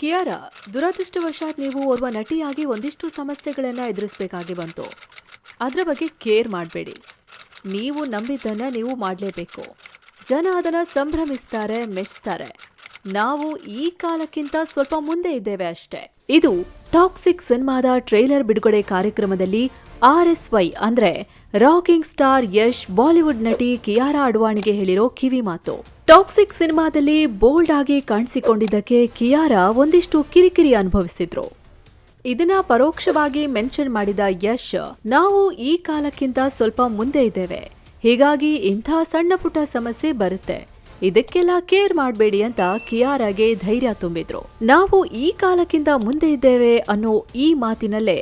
ಕಿಯಾರಾ, ದುರದೃಷ್ಟವಶಾತ್ ನೀವು ಓರ್ವ ನಟಿಯಾಗಿ ಒಂದಿಷ್ಟು ಸಮಸ್ಯೆಗಳನ್ನು ಎದುರಿಸಬೇಕಾಗಿ ಬಂತು. ಅದರ ಬಗ್ಗೆ ಕೇರ್ ಮಾಡಬೇಡಿ. ನೀವು ನಂಬಿದ್ದನ್ನ ನೀವು ಮಾಡಲೇಬೇಕು. ಜನ ಅದನ್ನ ಸಂಭ್ರಮಿಸ್ತಾರೆ, ಮೆಚ್ತಾರೆ. ನಾವು ಈ ಕಾಲಕ್ಕಿಂತ ಸ್ವಲ್ಪ ಮುಂದೆ ಇದ್ದೇವೆ ಅಷ್ಟೇ. ಇದು ಟಾಕ್ಸಿಕ್ ಸಿನಿಮಾದ ಟ್ರೇಲರ್ ಬಿಡುಗಡೆ ಕಾರ್ಯಕ್ರಮದಲ್ಲಿ RSY ಅಂದ್ರೆ ರಾಕಿಂಗ್ ಸ್ಟಾರ್ ಯಶ್ ಬಾಲಿವುಡ್ ನಟಿ ಕಿಯಾರಾ ಅಡ್ವಾಣಿಗೆ ಹೇಳಿರೋ ಕಿವಿ ಮಾತು. ಟಾಕ್ಸಿಕ್ ಸಿನಿಮಾದಲ್ಲಿ ಬೋಲ್ಡ್ ಆಗಿ ಕಾಣಿಸಿಕೊಂಡಿದ್ದಕ್ಕೆ ಕಿಯಾರಾ ಒಂದಿಷ್ಟು ಕಿರಿಕಿರಿ ಅನುಭವಿಸಿದ್ರು. ಇದನ್ನ ಪರೋಕ್ಷವಾಗಿ ಮೆನ್ಷನ್ ಮಾಡಿದ ಯಶ್, ನಾವು ಈ ಕಾಲಕ್ಕಿಂತ ಸ್ವಲ್ಪ ಮುಂದೆ ಇದ್ದೇವೆ, ಹೀಗಾಗಿ ಇಂಥ ಸಣ್ಣ ಪುಟ್ಟ ಸಮಸ್ಯೆ ಬರುತ್ತೆ, ಇದಕ್ಕೆಲ್ಲ ಕೇರ್ ಮಾಡಬೇಡಿ ಅಂತ ಕಿಯಾರಾಗೆ ಧೈರ್ಯ ತುಂಬಿದ್ರು. ನಾವು ಈ ಕಾಲಕ್ಕಿಂತ ಮುಂದೆ ಇದ್ದೇವೆ ಅನ್ನೋ ಈ ಮಾತಿನಲ್ಲೇ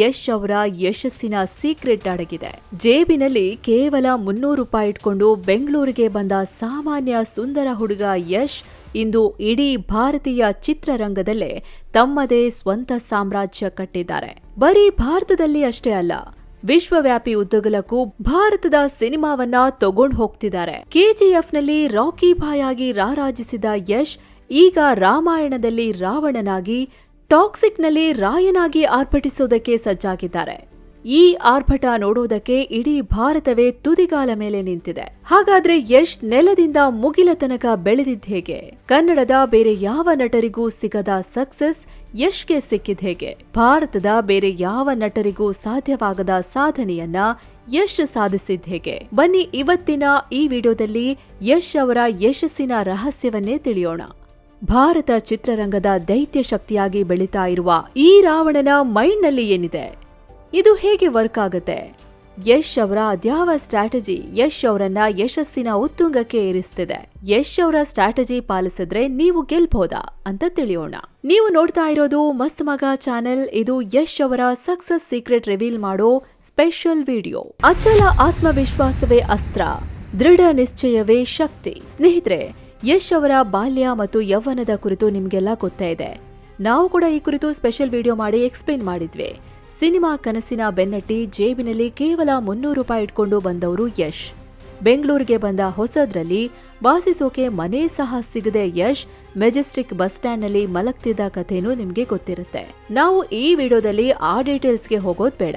ಯಶ್ ಅವರ ಯಶಸ್ಸಿನ ಸೀಕ್ರೆಟ್ ಅಡಗಿದೆ. ಜೇಬಿನಲ್ಲಿ ಕೇವಲ 300 ರೂಪಾಯಿ ಇಟ್ಕೊಂಡು ಬೆಂಗಳೂರಿಗೆ ಬಂದ ಸಾಮಾನ್ಯ ಸುಂದರ ಹುಡುಗ ಯಶ್ ಇಂದು ಇಡೀ ಭಾರತೀಯ ಚಿತ್ರರಂಗದಲ್ಲೇ ತಮ್ಮದೇ ಸ್ವಂತ ಸಾಮ್ರಾಜ್ಯ ಕಟ್ಟಿದ್ದಾರೆ. ಬರೀ ಭಾರತದಲ್ಲಿ ಅಷ್ಟೇ ಅಲ್ಲ, ವಿಶ್ವವ್ಯಾಪಿ ಉದ್ದಗಲಕ್ಕೂ ಭಾರತದ ಸಿನಿಮಾವನ್ನ ತಗೊಂಡು ಹೋಗ್ತಿದ್ದಾರೆ. KGFನಲ್ಲಿ ರಾಕಿ ಬಾಯ್ ಆಗಿ ರಾರಾಜಿಸಿದ ಯಶ್ ಈಗ ರಾಮಾಯಣದಲ್ಲಿ ರಾವಣನಾಗಿ, ಟಾಕ್ಸಿಕ್ನಲ್ಲಿ ರಾಯನಾಗಿ ಆರ್ಭಟಿಸೋದಕ್ಕೆ ಸಜ್ಜಾಗಿದ್ದಾರೆ. ಈ ಆರ್ಭಟ ನೋಡೋದಕ್ಕೆ ಇಡೀ ಭಾರತವೇ ತುದಿಗಾಲ ಮೇಲೆ ನಿಂತಿದೆ. ಹಾಗಾದ್ರೆ ಯಶ್ ನೆಲದಿಂದ ಮುಗಿಲ ತನಕ ಬೆಳೆದಿದ್ದ ಹೇಗೆ? ಕನ್ನಡದ ಬೇರೆ ಯಾವ ನಟರಿಗೂ ಸಿಗದ ಸಕ್ಸಸ್ ಯಶ್ಗೆ ಸಿಕ್ಕಿದ ಹೇಗೆ? ಭಾರತದ ಬೇರೆ ಯಾವ ನಟರಿಗೂ ಸಾಧ್ಯವಾಗದ ಸಾಧನೆಯನ್ನ ಯಶ್ ಸಾಧಿಸಿದ ಹೇಗೆ? ಬನ್ನಿ ಇವತ್ತಿನ ಈ ವಿಡಿಯೋದಲ್ಲಿ ಯಶ್ ಅವರ ಯಶಸ್ಸಿನ ರಹಸ್ಯವನ್ನೇ ತಿಳಿಯೋಣ. ಭಾರತ ಚಿತ್ರರಂಗದ ದೈತ್ಯ ಶಕ್ತಿಯಾಗಿ ಬೆಳೀತಾ ಇರುವ ಈ ರಾವಣನ ಮೈಂಡ್ನಲ್ಲಿ ಏನಿದೆ? ಇದು ಹೇಗೆ ವರ್ಕ್ ಆಗುತ್ತೆ? ಯಶ್ ಅವರ ಅದ್ಯಾವ ಸ್ಟ್ರಾಟಜಿ ಯಶ್ ಅವರನ್ನ ಯಶಸ್ಸಿನ ಉತ್ತುಂಗಕ್ಕೆ ಏರಿಸ್ತಿದೆ? ಯಶ್ ಅವರ ಸ್ಟ್ರಾಟಜಿ ಪಾಲಿಸಿದ್ರೆ ನೀವು ಗೆಲ್ಬಹುದಾ ಅಂತ ತಿಳಿಯೋಣ. ನೀವು ನೋಡ್ತಾ ಇರೋದು ಮಸ್ತ್ ಮಗ ಚಾನೆಲ್. ಇದು ಯಶ್ ಅವರ ಸಕ್ಸಸ್ ಸೀಕ್ರೆಟ್ ರಿವೀಲ್ ಮಾಡೋ ಸ್ಪೆಷಲ್ ವಿಡಿಯೋ. ಅಚಲ ಆತ್ಮವಿಶ್ವಾಸವೇ ಅಸ್ತ್ರ, ದೃಢ ನಿಶ್ಚಯವೇ ಶಕ್ತಿ. ಸ್ನೇಹಿತರೆ, ಯಶ್ ಅವರ ಬಾಲ್ಯ ಮತ್ತು ಯೌವನದ ಕುರಿತು ನಿಮ್ಗೆಲ್ಲ ಗೊತ್ತೇ ಇದೆ. ನಾವು ಕೂಡ ಈ ಕುರಿತು ಸ್ಪೆಷಲ್ ವಿಡಿಯೋ ಮಾಡಿ ಎಕ್ಸ್ಪ್ಲೇನ್ ಮಾಡಿದ್ವಿ. ಸಿನಿಮಾ ಕನಸಿನ ಬೆನ್ನಟ್ಟಿ ಜೇಬಿನಲ್ಲಿ ಕೇವಲ 300 ರೂಪಾಯಿ ಇಟ್ಕೊಂಡು ಬಂದವರು ಯಶ್. ಬೆಂಗಳೂರಿಗೆ ಬಂದ ಹೊಸದ್ರಲ್ಲಿ ವಾಸಿಸೋಕೆ ಮನೆ ಸಹ ಸಿಗದೆ ಯಶ್ ಮೆಜೆಸ್ಟಿಕ್ ಬಸ್ ಸ್ಟ್ಯಾಂಡ್ ನಲ್ಲಿ ಮಲಗ್ತಿದ್ದ ಕಥೆನೂ ನಿಮ್ಗೆ ಗೊತ್ತಿರುತ್ತೆ. ನಾವು ಈ ವಿಡಿಯೋದಲ್ಲಿ ಆ ಡೀಟೇಲ್ಸ್ಗೆ ಹೋಗೋದ್ ಬೇಡ.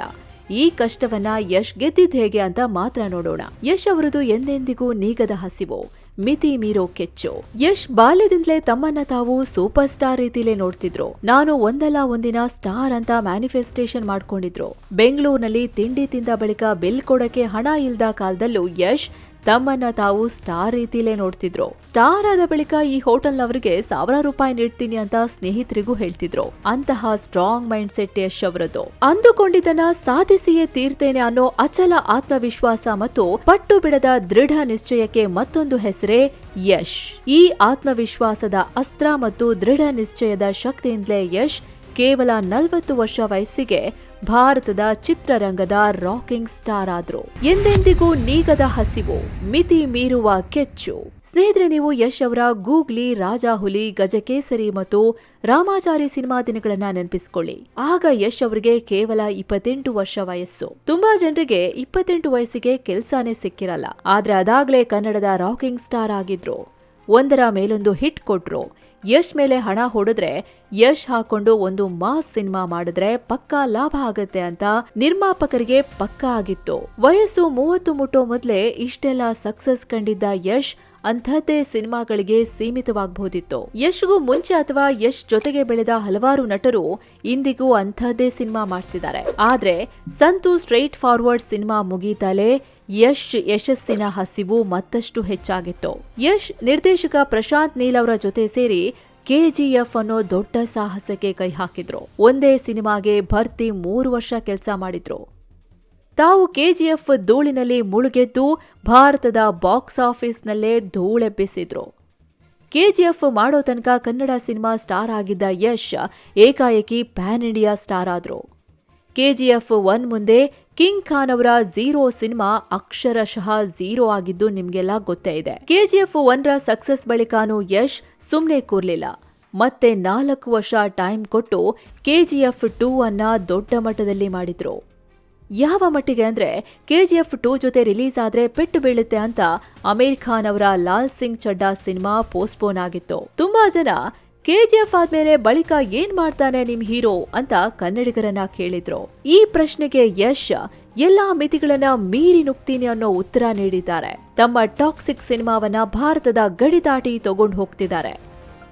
ಈ ಕಷ್ಟವನ್ನ ಯಶ್ ಗೆದ್ದಿದ್ ಹೇಗೆ ಅಂತ ಮಾತ್ರ ನೋಡೋಣ. ಯಶ್ ಅವರದು ಎಂದೆಂದಿಗೂ ನೀಗದ ಹಸಿವು, ಮಿತಿ ಮೀರೋ ಕೆಚ್ಚು. ಯಶ್ ಬಾಲ್ಯದಿಂದಲೇ ತಮ್ಮನ್ನ ತಾವು ಸೂಪರ್ ಸ್ಟಾರ್ ರೀತಿಲೇ ನೋಡ್ತಿದ್ರು. ನಾನು ಒಂದಲ್ಲ ಒಂದಿನ ಸ್ಟಾರ್ ಅಂತ ಮ್ಯಾನಿಫೆಸ್ಟೇಷನ್ ಮಾಡ್ಕೊಂಡಿದ್ರು. ಬೆಂಗಳೂರಿನಲ್ಲಿ ತಿಂಡಿ ತಿಂದ ಬಳಿಕ ಬಿಲ್ ಕೊಡಕ್ಕೆ ಹಣ ಇಲ್ದ ಕಾಲದಲ್ಲೂ ಯಶ್ ತಮ್ಮನ್ನ ತಾವು ಸ್ಟಾರ್ ರೀತಿಲೇ ನೋಡ್ತಿದ್ರು. ಸ್ಟಾರ್ ಆದ ಬಳಿಕ ಈ ಹೋಟೆಲ್ನವರಿಗೆ 1000 ರೂಪಾಯಿ ನೀಡ್ತೀನಿ ಅಂತ ಸ್ನೇಹಿತರಿಗೂ ಹೇಳ್ತಿದ್ರು. ಅಂತಹ ಸ್ಟ್ರಾಂಗ್ ಮೈಂಡ್ ಸೆಟ್ ಯಶ್ ಅವರದ್ದು. ಅಂದುಕೊಂಡಿದ್ದನ್ನ ಸಾಧಿಸಿಯೇ ತೀರ್ತೇನೆ ಅನ್ನೋ ಅಚಲ ಆತ್ಮವಿಶ್ವಾಸ ಮತ್ತು ಪಟ್ಟು ಬಿಡದ ದೃಢ ನಿಶ್ಚಯಕ್ಕೆ ಮತ್ತೊಂದು ಹೆಸರೇ ಯಶ್. ಈ ಆತ್ಮವಿಶ್ವಾಸದ ಅಸ್ತ್ರ ಮತ್ತು ದೃಢ ನಿಶ್ಚಯದ ಶಕ್ತಿಯಿಂದಲೇ ಯಶ್ ಕೇವಲ 40 ವರ್ಷ ವಯಸ್ಸಿಗೆ ಭಾರತದ ಚಿತ್ರರಂಗದ ರಾಕಿಂಗ್ ಸ್ಟಾರ್ ಆದ್ರು. ಎಂದೆಂದಿಗೂ ನೀಗದ ಹಸಿವು, ಮಿತಿ ಮೀರುವ ಕೆಚ್ಚು. ಸ್ನೇಹಿತರೆ, ನೀವು ಯಶ್ ಅವರ ಗೂಗ್ಲಿ, ರಾಜಾಹುಲಿ, ಗಜಕೇಸರಿ ಮತ್ತು ರಾಮಾಚಾರಿ ಸಿನಿಮಾ ದಿನಗಳನ್ನ ನೆನಪಿಸಿಕೊಳ್ಳಿ. ಆಗ ಯಶ್ ಅವರಿಗೆ ಕೇವಲ 28 ವರ್ಷ ವಯಸ್ಸು. ತುಂಬಾ ಜನರಿಗೆ 28 ವಯಸ್ಸಿಗೆ ಕೆಲ್ಸಾನೇ ಸಿಕ್ಕಿರಲ್ಲ. ಆದ್ರೆ ಅದಾಗ್ಲೇ ಕನ್ನಡದ ರಾಕಿಂಗ್ ಸ್ಟಾರ್ ಆಗಿದ್ರು. ಒಂದರ ಮೇಲೊಂದು ಹಿಟ್ ಕೊಟ್ರು. ಯಶ್ ಮೇಲೆ ಹಣ ಹೊಡೆದ್ರೆ, ಯಶ್ ಹಾಕೊಂಡು ಒಂದು ಮಾಸ್ ಸಿನಿಮಾ ಮಾಡಿದ್ರೆ ಪಕ್ಕಾ ಲಾಭ ಆಗತ್ತೆ ಅಂತ ನಿರ್ಮಾಪಕರಿಗೆ ಪಕ್ಕಾ ಆಗಿತ್ತು. ವಯಸ್ಸು 30 ಮುಟ್ಟೋ ಮೊದ್ಲೇ ಇಷ್ಟೆಲ್ಲ ಸಕ್ಸಸ್ ಕಂಡಿದ್ದ ಯಶ್ ಅಂಥದ್ದೇ ಸಿನಿಮಾಗಳಿಗೆ ಸೀಮಿತವಾಗಬಹುದಿತ್ತು. ಯಶ್ಗೂ ಮುಂಚೆ ಅಥವಾ ಯಶ್ ಜೊತೆಗೆ ಬೆಳೆದ ಹಲವಾರು ನಟರು ಇಂದಿಗೂ ಅಂಥದ್ದೇ ಸಿನಿಮಾ ಮಾಡ್ತಿದ್ದಾರೆ. ಆದ್ರೆ ಸಂತು ಸ್ಟ್ರೈಟ್ ಫಾರ್ವರ್ಡ್ ಸಿನಿಮಾ ಮುಗೀತಲೇ ಯಶ್ ಯಶಸ್ಸಿನ ಹಸಿವು ಮತ್ತಷ್ಟು ಹೆಚ್ಚಾಗಿತ್ತು. ಯಶ್ ನಿರ್ದೇಶಕ ಪ್ರಶಾಂತ್ ನೀಲ್ ಅವರ ಜೊತೆ ಸೇರಿ KGF ಅನ್ನೋ ದೊಡ್ಡ ಸಾಹಸಕ್ಕೆ ಕೈ ಹಾಕಿದ್ರು. ಒಂದೇ ಸಿನಿಮಾಗೆ ಭರ್ತಿ 3 ವರ್ಷ ಕೆಲಸ ಮಾಡಿದ್ರು. ತಾವು KGF ಧೂಳಿನಲ್ಲಿ ಮುಳುಗೆದ್ದು ಭಾರತದ ಬಾಕ್ಸ್ ಆಫೀಸ್ನಲ್ಲೇ ಧೂಳೆಬ್ಬಿಸಿದ್ರು. KGF ಮಾಡೋ ತನಕ ಕನ್ನಡ ಸಿನಿಮಾ ಸ್ಟಾರ್ ಆಗಿದ್ದ ಯಶ್ ಏಕಾಏಕಿ ಪ್ಯಾನ್ ಇಂಡಿಯಾ ಸ್ಟಾರ್ ಆದ್ರು. KGF 1 ಮುಂದೆ ಕಿಂಗ್ ಖಾನ್ ಅವರ 0 ಸಿನಿಮಾ ಅಕ್ಷರಶಃ 0 ಆಗಿದ್ದು ನಿಮ್ಗೆಲ್ಲ ಗೊತ್ತೇ ಇದೆ. KGF 1 ರ ಸಕ್ಸಸ್ ಬಳಿಕಾನು ಯಶ್ ಸುಮ್ನೆ ಕೂರ್ಲಿಲ್ಲ. ಮತ್ತೆ 4 ವರ್ಷ ಟೈಮ್ ಕೊಟ್ಟು KGF 2 ಅನ್ನ ದೊಡ್ಡ ಮಟ್ಟದಲ್ಲಿ ಮಾಡಿದ್ರು. ಯಾವ ಮಟ್ಟಿಗೆ ಅಂದ್ರೆ KGF 2 ಜೊತೆ ರಿಲೀಸ್ ಆದ್ರೆ ಪೆಟ್ಟು ಬೀಳುತ್ತೆ ಅಂತ ಅಮೀರ್ ಖಾನ್ ಅವರ ಲಾಲ್ ಸಿಂಗ್ ಚಡ್ಡಾ ಸಿನಿಮಾ ಪೋಸ್ಟ್ಪೋನ್ ಆಗಿತ್ತು. ತುಂಬಾ ಜನ ಕೆಜಿಎಫ್ ಆದ್ಮೇಲೆ ಬಳಿಕ ಏನ್ ಮಾಡ್ತಾನೆ ನಿಮ್ ಹೀರೋ ಅಂತ ಕನ್ನಡಿಗರನ್ನ ಕೇಳಿದ್ರು. ಈ ಪ್ರಶ್ನೆಗೆ ಯಶ್ ಎಲ್ಲಾ ಮಿತಿಗಳನ್ನ ಮೀರಿ ನುಗ್ತೀನಿ ಅನ್ನೋ ಉತ್ತರ ನೀಡಿದ್ದಾರೆ. ತಮ್ಮ ಟಾಕ್ಸಿಕ್ ಸಿನಿಮಾವನ್ನ ಭಾರತದ ಗಡಿ ದಾಟಿ ತಗೊಂಡು ಹೋಗ್ತಿದ್ದಾರೆ.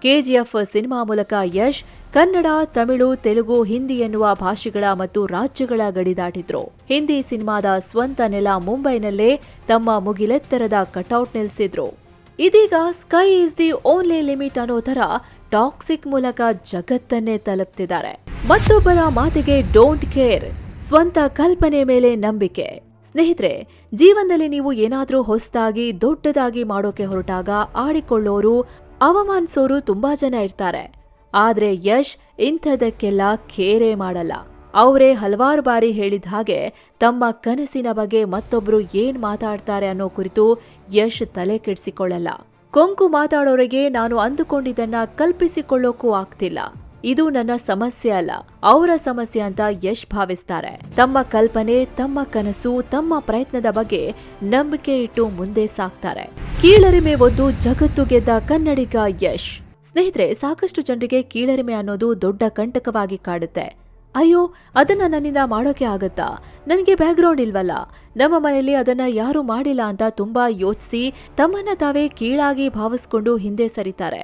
ಕೆಜಿಎಫ್ ಸಿನಿಮಾ ಮೂಲಕ ಯಶ್ ಕನ್ನಡ, ತಮಿಳು, ತೆಲುಗು, ಹಿಂದಿ ಎನ್ನುವ ಭಾಷೆಗಳ ಮತ್ತು ರಾಜ್ಯಗಳ ಗಡಿ ದಾಟಿದ್ರು. ಹಿಂದಿ ಸಿನಿಮಾದ ಸ್ವಂತ ನೆಲ ಮುಂಬೈನಲ್ಲೇ ತಮ್ಮ ಮುಗಿಲೆತ್ತರದ ಕಟೌಟ್ ನಿಲ್ಸಿದ್ರು. ಇದೀಗ sky is the only limit ಅನ್ನೋ ತರ ಟಾಕ್ಸಿಕ್ ಮೂಲಕ ಜಗತ್ತನ್ನೇ ತಲುಪ್ತಿದ್ದಾರೆ. ಮತ್ತೊಬ್ಬರ ಮಾತಿಗೆ ಡೋಂಟ್ ಕೇರ್, ಸ್ವಂತ ಕಲ್ಪನೆ ಮೇಲೆ ನಂಬಿಕೆ. ಸ್ನೇಹಿತರೆ, ಜೀವನದಲ್ಲಿ ನೀವು ಏನಾದ್ರೂ ಹೊಸದಾಗಿ ದೊಡ್ಡದಾಗಿ ಮಾಡೋಕೆ ಹೊರಟಾಗ ಆಡಿಕೊಳ್ಳೋರು, ಅವಮಾನಿಸೋರು ತುಂಬಾ ಜನ ಇರ್ತಾರೆ. ಆದ್ರೆ ಯಶ್ ಇಂಥದಕ್ಕೆಲ್ಲ ಕೇರೇ ಮಾಡಲ್ಲ. ಅವರೇ ಹಲವಾರು ಬಾರಿ ಹೇಳಿದ ಹಾಗೆ ತಮ್ಮ ಕನಸಿನ ಬಗ್ಗೆ ಮತ್ತೊಬ್ರು ಏನ್ ಮಾತಾಡ್ತಾರೆ ಅನ್ನೋ ಕುರಿತು ಯಶ್ ತಲೆ ಕೆಡಿಸಿಕೊಳ್ಳಲ್ಲ. ಕೊಂಕು ಮಾತಾಡೋರಿಗೆ ನಾನು ಅಂದುಕೊಂಡಿದ್ದನ್ನ ಕಲ್ಪಿಸಿಕೊಳ್ಳೋಕೂ ಆಗ್ತಿಲ್ಲ. ಇದು ನನ್ನ ಸಮಸ್ಯೆ ಅಲ್ಲ, ಅವರ ಸಮಸ್ಯೆ ಅಂತ ಯಶ್ ಭಾವಿಸ್ತಾರೆ. ತಮ್ಮ ಕಲ್ಪನೆ, ತಮ್ಮ ಕನಸು, ತಮ್ಮ ಪ್ರಯತ್ನದ ಬಗ್ಗೆ ನಂಬಿಕೆ ಇಟ್ಟು ಮುಂದೆ ಸಾಕ್ತಾರೆ. ಕೀಳರಿಮೆ ಒದ್ದು ಜಗತ್ತು ಗೆದ್ದ ಕನ್ನಡಿಗ ಯಶ್. ಸ್ನೇಹಿತರೆ, ಸಾಕಷ್ಟು ಜನರಿಗೆ ಕೀಳರಿಮೆ ಅನ್ನೋದು ದೊಡ್ಡ ಕಂಟಕವಾಗಿ ಕಾಡುತ್ತೆ. ಅಯ್ಯೋ, ಅದನ್ನ ನನ್ನಿಂದ ಮಾಡೋಕೆ ಆಗತ್ತಾ, ನನಗೆ ಬ್ಯಾಕ್ಗ್ರೌಂಡ್ ಇಲ್ವಲ್ಲ, ನಮ್ಮ ಮನೆಯಲ್ಲಿ ಅದನ್ನ ಯಾರು ಮಾಡಿಲ್ಲ ಅಂತ ತುಂಬಾ ಯೋಚಿಸಿ ತಮ್ಮನ್ನ ತಾವೇ ಕೀಳಾಗಿ ಭಾವಿಸ್ಕೊಂಡು ಹಿಂದೆ ಸರಿತಾರೆ.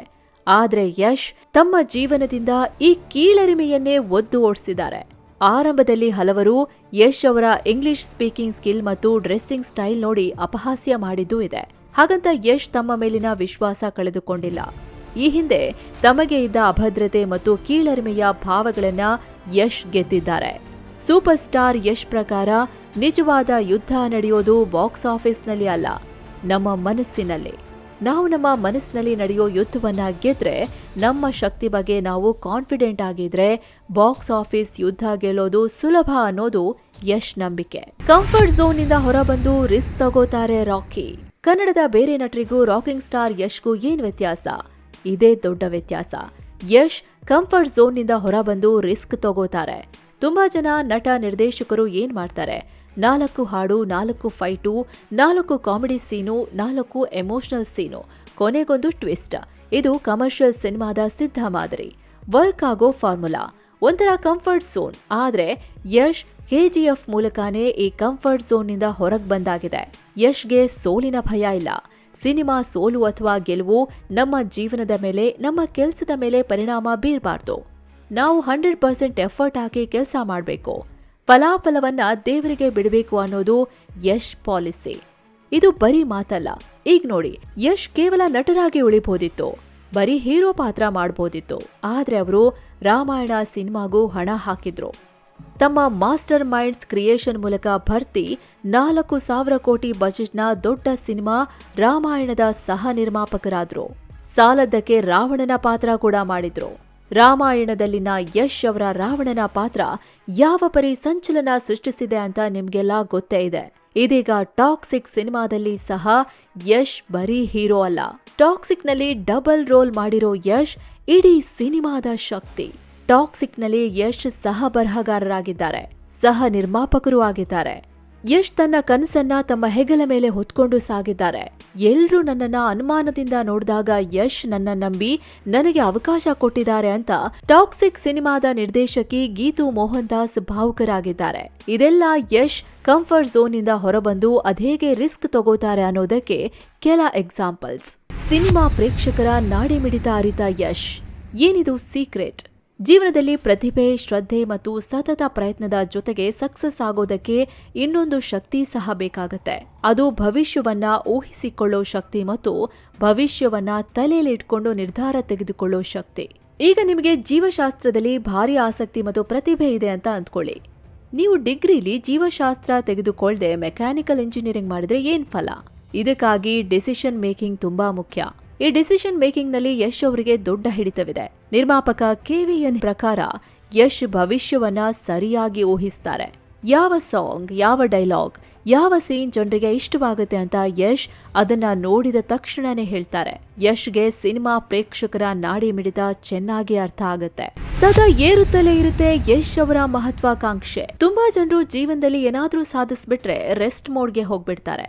ಆದ್ರೆ ಯಶ್ ತಮ್ಮ ಜೀವನದಿಂದ ಈ ಕೀಳರಿಮೆಯನ್ನೇ ಒದ್ದು ಓಡಿಸಿದ್ದಾರೆ. ಆರಂಭದಲ್ಲಿ ಹಲವರು ಯಶ್ ಅವರ ಇಂಗ್ಲಿಷ್ ಸ್ಪೀಕಿಂಗ್ ಸ್ಕಿಲ್ ಮತ್ತು ಡ್ರೆಸ್ಸಿಂಗ್ ಸ್ಟೈಲ್ ನೋಡಿ ಅಪಹಾಸ್ಯ ಮಾಡಿದ್ದೂ ಇದೆ. ಹಾಗಂತ ಯಶ್ ತಮ್ಮ ಮೇಲಿನ ವಿಶ್ವಾಸ ಕಳೆದುಕೊಂಡಿಲ್ಲ. ಈ ಹಿಂದೆ ತಮಗೆ ಇದ್ದ ಅಭದ್ರತೆ ಮತ್ತು ಕೀಳರಿಮೆಯ ಭಾವಗಳನ್ನ ಯಶ್ ಗೆದ್ದಿದ್ದಾರೆ. ಸೂಪರ್ ಸ್ಟಾರ್ ಯಶ್ ಪ್ರಕಾರ ನಿಜವಾದ ಯುದ್ಧ ನಡೆಯೋದು ಬಾಕ್ಸ್ ಆಫೀಸ್ನಲ್ಲಿ ಅಲ್ಲ, ನಮ್ಮ ಮನಸ್ಸಿನಲ್ಲಿ. ನಾವು ನಮ್ಮ ಮನಸ್ಸಿನಲ್ಲಿ ನಡೆಯೋ ಯುದ್ಧವನ್ನ ಗೆದ್ರೆ, ನಮ್ಮ ಶಕ್ತಿ ಬಗ್ಗೆ ನಾವು ಕಾನ್ಫಿಡೆಂಟ್ ಆಗಿದ್ರೆ ಬಾಕ್ಸ್ ಆಫೀಸ್ ಯುದ್ಧ ಗೆಲ್ಲೋದು ಸುಲಭ ಅನ್ನೋದು ಯಶ್ ನಂಬಿಕೆ. ಕಂಫರ್ಟ್ ಝೋನ್ ನಿಂದ ಹೊರಬಂದು ರಿಸ್ಕ್ ತಗೋತಾರೆ ರಾಕಿ. ಕನ್ನಡದ ಬೇರೆ ನಟರಿಗೂ ರಾಕಿಂಗ್ ಸ್ಟಾರ್ ಯಶ್ಗೂ ಏನ್ ವ್ಯತ್ಯಾಸ? ಇದೇ ದೊಡ್ಡ ವ್ಯತ್ಯಾಸ. ಯಶ್ ಕಂಫರ್ಟ್ ಝೋನ್ ನಿಂದ ಹೊರಬಂದು ರಿಸ್ಕ್ ತಗೋತಾರೆ. ತುಂಬಾ ಜನ ನಟ ನಿರ್ದೇಶಕರು ಏನ್ ಮಾಡ್ತಾರೆ? 4 ಹಾಡು, 4 ಫೈಟು, 4 ಕಾಮಿಡಿ ಸೀನು, 4 ಎಮೋಷನಲ್ ಸೀನು, ಕೊನೆಗೊಂದು ಟ್ವಿಸ್ಟ್. ಇದು ಕಮರ್ಷಿಯಲ್ ಸಿನಿಮಾದ ಸಿದ್ಧ ಮಾದರಿ, ವರ್ಕ್ ಆಗೋ ಫಾರ್ಮುಲಾ, ಒಂಥರ ಕಂಫರ್ಟ್ ಝೋನ್. ಆದ್ರೆ ಯಶ್ ಕೆಜಿಎಫ್ ಮೂಲಕನೇ ಈ ಕಂಫರ್ಟ್ ಝೋನ್ ನಿಂದ ಹೊರಗೆ ಬಂದಾಗಿದೆ. ಯಶ್ಗೆ ಸೋಲಿನ ಭಯ ಇಲ್ಲ. ಸಿನಿಮಾ ಸೋಲು ಅಥವಾ ಗೆಲುವು ನಮ್ಮ ಜೀವನದ ಮೇಲೆ, ನಮ್ಮ ಕೆಲಸದ ಮೇಲೆ ಪರಿಣಾಮ ಬೀರಬಾರ್ದು. ನಾವು 100% ಎಫರ್ಟ್ ಹಾಕಿ ಕೆಲಸ ಮಾಡಬೇಕು. ಫಲಾಫಲವನ್ನ ದೇವರಿಗೆ ಬಿಡಬೇಕು ಅನ್ನೋದು ಯಶ್ ಪಾಲಿಸಿ. ಇದು ಬರೀ ಮಾತಲ್ಲ. ಈಗ ನೋಡಿ, ಯಶ್ ಕೇವಲ ನಟರಾಗಿ ಉಳಿಬಹುದಿತ್ತು, ಬರೀ ಹೀರೋ ಪಾತ್ರ ಮಾಡಬಹುದಿತ್ತು. ಆದ್ರೆ ಅವರು ರಾಮಾಯಣ ಸಿನಿಮಾಗೂ ಹಣ ಹಾಕಿದ್ರು. ತಮ್ಮ ಮಾಸ್ಟರ್ ಮೈಂಡ್ಸ್ ಕ್ರಿಯೇಷನ್ ಮೂಲಕ ಭರ್ತಿ 4,000 ಕೋಟಿ ಬಜೆಟ್ನ ದೊಡ್ಡ ಸಿನಿಮಾ ರಾಮಾಯಣದ ಸಹ ನಿರ್ಮಾಪಕರಾದ್ರು. ಸಾಲದ್ದಕ್ಕೆ ರಾವಣನ ಪಾತ್ರ ಕೂಡ ಮಾಡಿದ್ರು. ರಾಮಾಯಣದಲ್ಲಿನ ಯಶ್ ಅವರ ರಾವಣನ ಪಾತ್ರ ಯಾವ ಪರಿ ಸಂಚಲನ ಸೃಷ್ಟಿಸಿದೆ ಅಂತ ನಿಮ್ಗೆಲ್ಲ ಗೊತ್ತೇ ಇದೆ. ಇದೀಗ ಟಾಕ್ಸಿಕ್ ಸಿನಿಮಾದಲ್ಲಿ ಸಹ ಯಶ್ ಬರೀ ಹೀರೋ ಅಲ್ಲ, ಟಾಕ್ಸಿಕ್ನಲ್ಲಿ ಡಬಲ್ ರೋಲ್ ಮಾಡಿರೋ ಯಶ್ ಇಡೀ ಸಿನಿಮಾದ ಶಕ್ತಿ. ಟಾಕ್ಸಿಕ್ನಲ್ಲಿ ಯಶ್ ಸಹ ಬರಹಗಾರರಾಗಿದ್ದಾರೆ, ಸಹ ನಿರ್ಮಾಪಕರು ಆಗಿದ್ದಾರೆ. ಯಶ್ ತನ್ನ ಕನಸನ್ನ ತಮ್ಮ ಹೆಗಲ ಮೇಲೆ ಹೊತ್ಕೊಂಡು ಸಾಗಿದ್ದಾರೆ. ಎಲ್ರೂ ನನ್ನನ್ನ ಅನುಮಾನದಿಂದ ನೋಡಿದಾಗ ಯಶ್ ನನ್ನ ನಂಬಿ ನನಗೆ ಅವಕಾಶ ಕೊಟ್ಟಿದ್ದಾರೆ ಅಂತ ಟಾಕ್ಸಿಕ್ ಸಿನಿಮಾದ ನಿರ್ದೇಶಕಿ ಗೀತು ಮೋಹನ್ ದಾಸ್ ಭಾವುಕರಾಗಿದ್ದಾರೆ. ಇದೆಲ್ಲ ಯಶ್ ಕಂಫರ್ಟ್ ಝೋನ್ ನಿಂದ ಹೊರಬಂದು ಅದೇಗೆ ರಿಸ್ಕ್ ತಗೋತಾರೆ ಅನ್ನೋದಕ್ಕೆ ಕೆಲ ಎಕ್ಸಾಂಪಲ್ಸ್. ಸಿನಿಮಾ ಪ್ರೇಕ್ಷಕರ ನಾಡಿ ಮಿಡಿತ ಅರಿತ ಯಶ್. ಏನಿದು ಸೀಕ್ರೆಟ್? ಜೀವನದಲ್ಲಿ ಪ್ರತಿಭೆ, ಶ್ರದ್ಧೆ ಮತ್ತು ಸತತ ಪ್ರಯತ್ನದ ಜೊತೆಗೆ ಸಕ್ಸಸ್ ಆಗೋದಕ್ಕೆ ಇನ್ನೊಂದು ಶಕ್ತಿ ಸಹ ಬೇಕಾಗತ್ತೆ. ಅದು ಭವಿಷ್ಯವನ್ನ ಊಹಿಸಿಕೊಳ್ಳೋ ಶಕ್ತಿ ಮತ್ತು ಭವಿಷ್ಯವನ್ನ ತಲೆಯಲ್ಲಿಟ್ಕೊಂಡು ನಿರ್ಧಾರ ತೆಗೆದುಕೊಳ್ಳೋ ಶಕ್ತಿ. ಈಗ ನಿಮಗೆ ಜೀವಶಾಸ್ತ್ರದಲ್ಲಿ ಭಾರಿ ಆಸಕ್ತಿ ಮತ್ತು ಪ್ರತಿಭೆ ಇದೆ ಅಂತ ಅಂದ್ಕೊಳ್ಳಿ. ನೀವು ಡಿಗ್ರಿಲಿ ಜೀವಶಾಸ್ತ್ರ ತೆಗೆದುಕೊಳ್ಳದೆ ಮೆಕ್ಯಾನಿಕಲ್ ಇಂಜಿನಿಯರಿಂಗ್ ಮಾಡಿದ್ರೆ ಏನ್ ಫಲ? ಇದಕ್ಕಾಗಿ ಡಿಸಿಷನ್ ಮೇಕಿಂಗ್ ತುಂಬಾ ಮುಖ್ಯ. ಈ ಡಿಸಿಷನ್ ಮೇಕಿಂಗ್ ನಲ್ಲಿ ಯಶ್ ಅವರಿಗೆ ದೊಡ್ಡ ಹಿಡಿತವಿದೆ. ನಿರ್ಮಾಪಕ ಕೆವಿಎನ್ ಪ್ರಕಾರ ಯಶ್ ಭವಿಷ್ಯವನ್ನ ಸರಿಯಾಗಿ ಊಹಿಸ್ತಾರೆ. ಯಾವ ಸಾಂಗ್, ಯಾವ ಡೈಲಾಗ್, ಯಾವ ಸೀನ್ ಜನರಿಗೆ ಇಷ್ಟವಾಗುತ್ತೆ ಅಂತ ಯಶ್ ಅದನ್ನ ನೋಡಿದ ತಕ್ಷಣನೇ ಹೇಳ್ತಾರೆ. ಯಶ್ಗೆ ಸಿನಿಮಾ ಪ್ರೇಕ್ಷಕರ ನಾಡಿ ಮಿಡಿತ ಚೆನ್ನಾಗಿ ಅರ್ಥ ಆಗುತ್ತೆ. ಸದಾ ಏರುತ್ತಲೇ ಇರುತ್ತೆ ಯಶ್ ಅವರ ಮಹತ್ವಾಕಾಂಕ್ಷೆ. ತುಂಬಾ ಜನರು ಜೀವನದಲ್ಲಿ ಏನಾದ್ರೂ ಸಾಧಿಸ್ಬಿಟ್ರೆ ರೆಸ್ಟ್ ಮೋಡ್ಗೆ ಹೋಗ್ಬಿಡ್ತಾರೆ.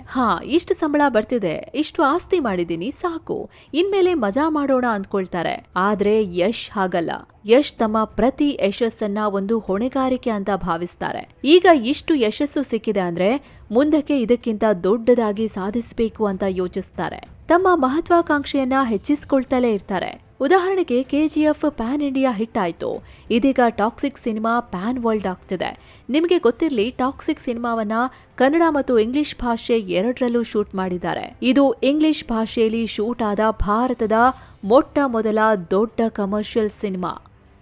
ಇಷ್ಟು ಸಂಬಳ ಬರ್ತಿದೆ, ಇಷ್ಟು ಆಸ್ತಿ ಮಾಡಿದೀನಿ, ಸಾಕು, ಇನ್ಮೇಲೆ ಮಜಾ ಮಾಡೋಣ ಅಂದ್ಕೊಳ್ತಾರೆ. ಆದ್ರೆ ಯಶ್ ಹಾಗಲ್ಲ. ಯಶ್ ತಮ್ಮ ಪ್ರತಿ ಯಶಸ್ಸನ್ನ ಒಂದು ಹೊಣೆಗಾರಿಕೆ ಅಂತ ಭಾವಿಸ್ತಾರೆ. ಈಗ ಇಷ್ಟು ಯಶಸ್ಸು ಸಿಕ್ಕಿದೆ ಅಂದ್ರೆ ಮುಂದಕ್ಕೆ ಇದಕ್ಕಿಂತ ದೊಡ್ಡದಾಗಿ ಸಾಧಿಸಬೇಕು ಅಂತ ಯೋಚಿಸ್ತಾರೆ. ತಮ್ಮ ಮಹತ್ವಾಕಾಂಕ್ಷೆಯನ್ನ ಹೆಚ್ಚಿಸ್ಕೊಳ್ತಲೇ ಇರ್ತಾರೆ. ಉದಾಹರಣೆಗೆ KGF ಪ್ಯಾನ್ ಇಂಡಿಯಾ ಹಿಟ್ ಆಯ್ತು. ಇದೀಗ ಟಾಕ್ಸಿಕ್ ಸಿನಿಮಾ ಪ್ಯಾನ್ ವರ್ಲ್ಡ್ ಆಗ್ತಿದೆ. ನಿಮಗೆ ಗೊತ್ತಿರಲಿ, ಟಾಕ್ಸಿಕ್ ಸಿನಿಮಾವನ್ನ ಕನ್ನಡ ಮತ್ತು ಇಂಗ್ಲಿಷ್ ಭಾಷೆ ಎರಡರಲ್ಲೂ ಶೂಟ್ ಮಾಡಿದ್ದಾರೆ. ಇದು ಇಂಗ್ಲಿಷ್ ಭಾಷೆಯಲ್ಲಿ ಶೂಟ್ ಆದ ಭಾರತದ ಮೊಟ್ಟ ಮೊದಲ ದೊಡ್ಡ ಕಮರ್ಷಿಯಲ್ ಸಿನಿಮಾ.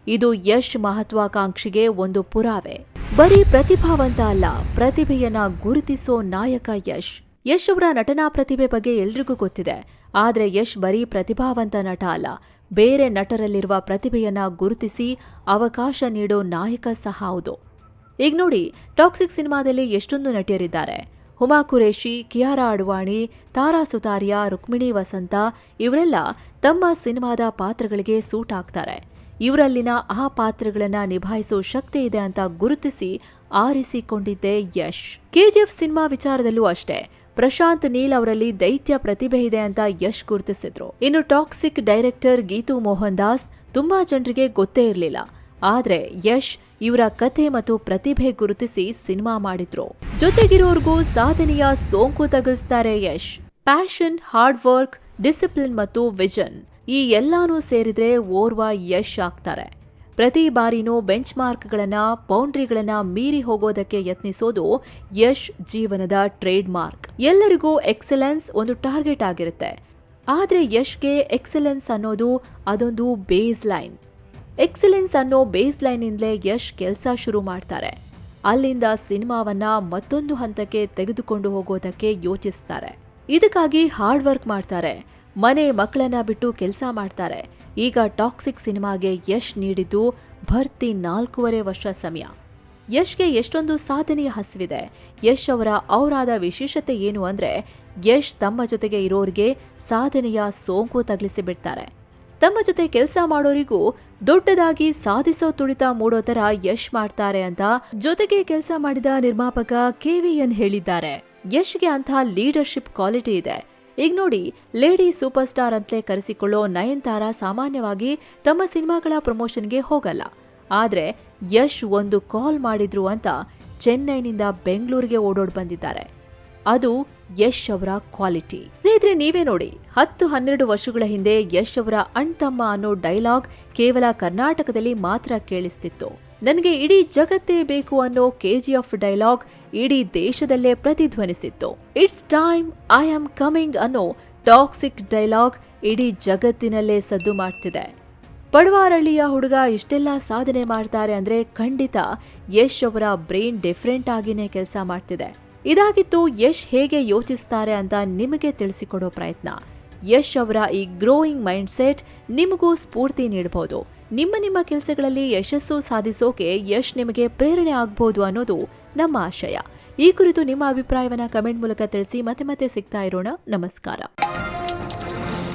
ಇದು ಯಶ್ ಮಹತ್ವಾಕಾಂಕ್ಷೆಗೆ ಒಂದು ಪುರಾವೆ. ಬರೀ ಪ್ರತಿಭಾವಂತ ಅಲ್ಲ, ಪ್ರತಿಭೆಯನ್ನ ಗುರುತಿಸೋ ನಾಯಕ ಯಶ್. ಯಶ್ ಅವರ ನಟನಾ ಪ್ರತಿಭೆ ಬಗ್ಗೆ ಎಲ್ರಿಗೂ ಗೊತ್ತಿದೆ. ಆದ್ರೆ ಯಶ್ ಬರೀ ಪ್ರತಿಭಾವಂತ ನಟ ಅಲ್ಲ, ಬೇರೆ ನಟರಲ್ಲಿರುವ ಪ್ರತಿಭೆಯನ್ನ ಗುರುತಿಸಿ ಅವಕಾಶ ನೀಡೋ ನಾಯಕ ಸಹ ಹೌದು. ಈಗ ನೋಡಿ, ಟಾಕ್ಸಿಕ್ ಸಿನಿಮಾದಲ್ಲಿ ಎಷ್ಟೊಂದು ನಟಿಯರಿದ್ದಾರೆ. ಹುಮಾ ಕುರೇಶಿ, ಕಿಯಾರಾ ಅಡ್ವಾಣಿ, ತಾರಾ ಸುತಾರಿಯಾ, ರುಕ್ಮಿಣಿ ವಸಂತ ಇವರೆಲ್ಲ ತಮ್ಮ ಸಿನಿಮಾದ ಪಾತ್ರಗಳಿಗೆ ಸೂಟ್ ಆಗ್ತಾರೆ. ಇವರಲ್ಲಿನ ಆ ಪಾತ್ರಗಳನ್ನ ನಿಭಾಯಿಸೋ ಶಕ್ತಿ ಇದೆ ಅಂತ ಗುರುತಿಸಿ ಆರಿಸಿಕೊಂಡಿದ್ದೆ ಯಶ್. KGF ಸಿನಿಮಾ ವಿಚಾರದಲ್ಲೂ ಅಷ್ಟೇ, ಪ್ರಶಾಂತ್ ನೀಲ್ ಅವರಲ್ಲಿ ದೈತ್ಯ ಪ್ರತಿಭೆ ಇದೆ ಅಂತ ಯಶ್ ಗುರುತಿಸಿದ್ರು. ಇನ್ನು ಟಾಕ್ಸಿಕ್ ಡೈರೆಕ್ಟರ್ ಗೀತು ಮೋಹನ್ ದಾಸ್ ತುಂಬಾ ಜನರಿಗೆ ಗೊತ್ತೇ ಇರಲಿಲ್ಲ. ಆದ್ರೆ ಯಶ್ ಇವರ ಕಥೆ ಮತ್ತು ಪ್ರತಿಭೆ ಗುರುತಿಸಿ ಸಿನಿಮಾ ಮಾಡಿದ್ರು. ಜೊತೆಗಿರೋರ್ಗೂ ಸಾಧನೆಯ ಸೋಂಕು ತಗಲ್ಸ್ತಾರೆ Yash. Passion, hard work, discipline ಮತ್ತು ವಿಷನ್ ಈ ಎಲ್ಲಾನು ಸೇರಿದ್ರೆ ಓರ್ವ ಯಶ್ ಆಗ್ತಾರೆ. ಪ್ರತಿ ಬಾರಿನೂ ಬೆಂಚ್ ಮಾರ್ಕ್ಗಳನ್ನ, ಬೌಂಡ್ರಿಗಳನ್ನ ಮೀರಿ ಹೋಗೋದಕ್ಕೆ ಯತ್ನಿಸೋದು ಯಶ್ ಜೀವನದ ಟ್ರೇಡ್ ಮಾರ್ಕ್. ಎಲ್ಲರಿಗೂ ಎಕ್ಸಲೆನ್ಸ್ ಒಂದು ಟಾರ್ಗೆಟ್ ಆಗಿರುತ್ತೆ. ಆದ್ರೆ ಯಶ್ಗೆ ಎಕ್ಸಲೆನ್ಸ್ ಅನ್ನೋದು ಅದೊಂದು ಬೇಸ್ ಲೈನ್. ಎಕ್ಸಲೆನ್ಸ್ ಅನ್ನೋ ಬೇಸ್ ಲೈನ್ ಇಂದಲೇ ಯಶ್ ಕೆಲಸ ಶುರು ಮಾಡ್ತಾರೆ. ಅಲ್ಲಿಂದ ಸಿನಿಮಾವನ್ನ ಮತ್ತೊಂದು ಹಂತಕ್ಕೆ ತೆಗೆದುಕೊಂಡು ಹೋಗೋದಕ್ಕೆ ಯೋಚಿಸ್ತಾರೆ. ಇದಕ್ಕಾಗಿ ಹಾರ್ಡ್ ವರ್ಕ್ ಮಾಡ್ತಾರೆ. ಮನೆ ಮಕ್ಕಳನ್ನ ಬಿಟ್ಟು ಕೆಲಸ ಮಾಡ್ತಾರೆ. ಈಗ ಟಾಕ್ಸಿಕ್ ಸಿನಿಮಾಗೆ ಯಶ್ ನೀಡಿದ್ದು ಭರ್ತಿ 4.5 ವರ್ಷ ಸಮಯ. ಯಶ್ಗೆ ಎಷ್ಟೊಂದು ಸಾಧನೆಯ ಹಸಿವಿದೆ. ಯಶ್ ಅವರ ಔರಾದ ವಿಶೇಷತೆ ಏನು ಅಂದ್ರೆ, ಯಶ್ ತಮ್ಮ ಜೊತೆಗೆ ಇರೋರಿಗೆ ಸಾಧನೆಯ ಸೋಂಕು ತಗಲಿಸಿ ಬಿಡ್ತಾರೆ. ತಮ್ಮ ಜೊತೆ ಕೆಲಸ ಮಾಡೋರಿಗೂ ದೊಡ್ಡದಾಗಿ ಸಾಧಿಸೋ ತುಡಿತ ಮೂಡೋ ತರ ಯಶ್ ಮಾಡ್ತಾರೆ ಅಂತ ಜೊತೆಗೆ ಕೆಲಸ ಮಾಡಿದ ನಿರ್ಮಾಪಕ KVN ಹೇಳಿದ್ದಾರೆ. ಯಶ್ಗೆ ಅಂಥ ಲೀಡರ್ಶಿಪ್ ಕ್ವಾಲಿಟಿ ಇದೆ. ಈಗ ನೋಡಿ, ಲೇಡಿ ಸೂಪರ್ ಸ್ಟಾರ್ ಅಂತಲೇ ಕರೆಸಿಕೊಳ್ಳೋ ನಯನತಾರಾ ಸಾಮಾನ್ಯವಾಗಿ ತಮ್ಮ ಸಿನಿಮಾಗಳ ಪ್ರಮೋಷನ್ಗೆ ಹೋಗಲ್ಲ. ಆದ್ರೆ ಯಶ್ ಒಂದು ಕಾಲ್ ಮಾಡಿದ್ರು ಅಂತ ಚೆನ್ನೈನಿಂದ ಬೆಂಗಳೂರಿಗೆ ಓಡೋಡ್ ಬಂದಿದ್ದಾರೆ. ಅದು ಯಶ್ ಅವರ ಕ್ವಾಲಿಟಿ. ಸ್ನೇಹಿತರೆ, ನೀವೇ ನೋಡಿ, 10-12 ವರ್ಷಗಳ ಹಿಂದೆ ಯಶ್ ಅವರ ಅಣ್ತಮ್ಮ ಅನ್ನೋ ಡೈಲಾಗ್ ಕೇವಲ ಕರ್ನಾಟಕದಲ್ಲಿ ಮಾತ್ರ ಕೇಳಿಸ್ತಿತ್ತು. ನನಗೆ ಇಡೀ ಜಗತ್ತೇ ಬೇಕು ಅನ್ನೋ KGF ಡೈಲಾಗ್ ಇಡೀ ದೇಶದಲ್ಲೇ ಪ್ರತಿಧ್ವನಿಸಿತ್ತು. It's time, I am coming ಅನ್ನೋ ಟಾಕ್ಸಿಕ್ ಡೈಲಾಗ್ ಇಡೀ ಜಗತ್ತಿನಲ್ಲೇ ಸದ್ದು ಮಾಡ್ತಿದೆ. ಪಡವಾರಳ್ಳಿಯ ಹುಡುಗ ಇಷ್ಟೆಲ್ಲ ಸಾಧನೆ ಮಾಡ್ತಾರೆ ಅಂದ್ರೆ ಖಂಡಿತ ಯಶ್ ಅವರ ಬ್ರೈನ್ ಡಿಫ್ರೆಂಟ್ ಆಗಿನೇ ಕೆಲಸ ಮಾಡ್ತಿದೆ. ಇದಾಗಿತ್ತು ಯಶ್ ಹೇಗೆ ಯೋಚಿಸ್ತಾರೆ ಅಂತ ನಿಮಗೆ ತಿಳಿಸಿಕೊಡೋ ಪ್ರಯತ್ನ. ಯಶ್ ಅವರ ಈ ಗ್ರೋಯಿಂಗ್ ಮೈಂಡ್ ಸೆಟ್ ನಿಮಗೂ ಸ್ಫೂರ್ತಿ ನೀಡಬಹುದು. ನಿಮ್ಮ ಕೆಲಸಗಳಲ್ಲಿ ಯಶಸ್ಸು ಸಾಧಿಸೋಕೆ ಯಶ್ ನಿಮಗೆ ಪ್ರೇರಣೆ ಆಗ್ಬಹುದು ಅನ್ನೋದು ನಮ್ಮ ಆಶಯ. ಈ ಕುರಿತು ನಿಮ್ಮ ಅಭಿಪ್ರಾಯವನ್ನ ಕಮೆಂಟ್ ಮೂಲಕ ತಿಳಿಸಿ. ಮತ್ತೆ ಸಿಗ್ತಾ ಇರೋಣ. ನಮಸ್ಕಾರ.